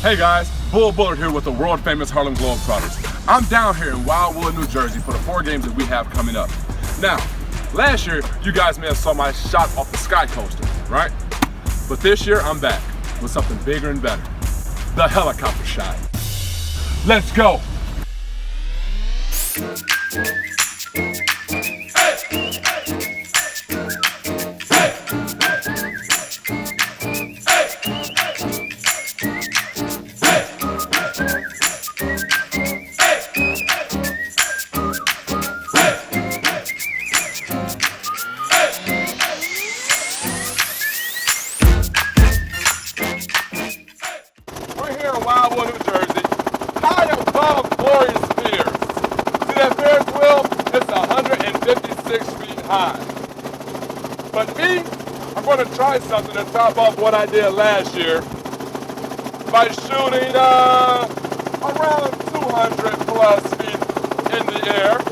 Hey guys, Bull Bullard here with the world famous Harlem Globetrotters. I'm down here in Wildwood, New Jersey for the 4 games that we have coming up. Now, last year you guys may have saw my shot off the Sky Coaster, right? But this year I'm back with something bigger and better. The helicopter shot. Let's go! Wildwood, New Jersey, high above glorious spheres. See that Ferris wheel? It's 156 feet high. But me, I'm going to try something to top off what I did last year by shooting around 200 plus feet in the air.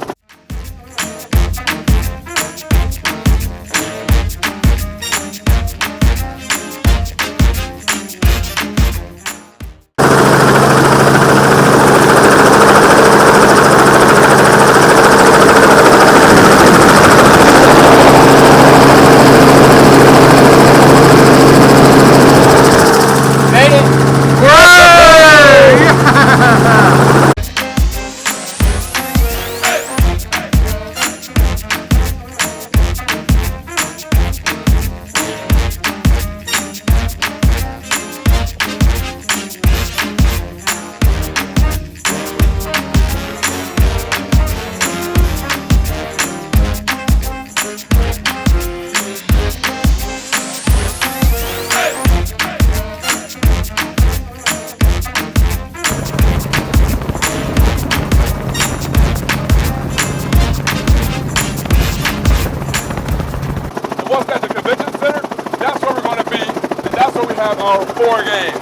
Once at the convention center, that's where we're going to be, and that's where we have our 4 games.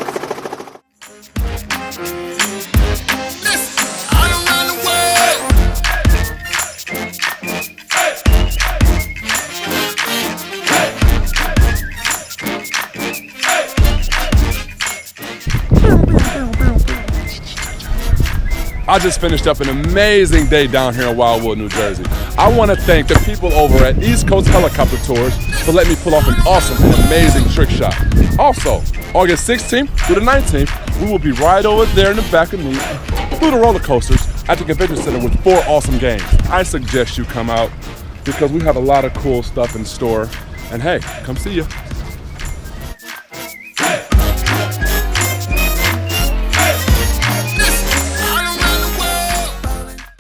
I just finished up an amazing day down here in Wildwood, New Jersey. I want to thank the people over at East Coast Helicopter Tours for letting me pull off an awesome and amazing trick shot. Also, August 16th through the 19th, we will be right over there in the back of me through the roller coasters at the convention center with 4 awesome games. I suggest you come out because we have a lot of cool stuff in store. And hey, come see ya.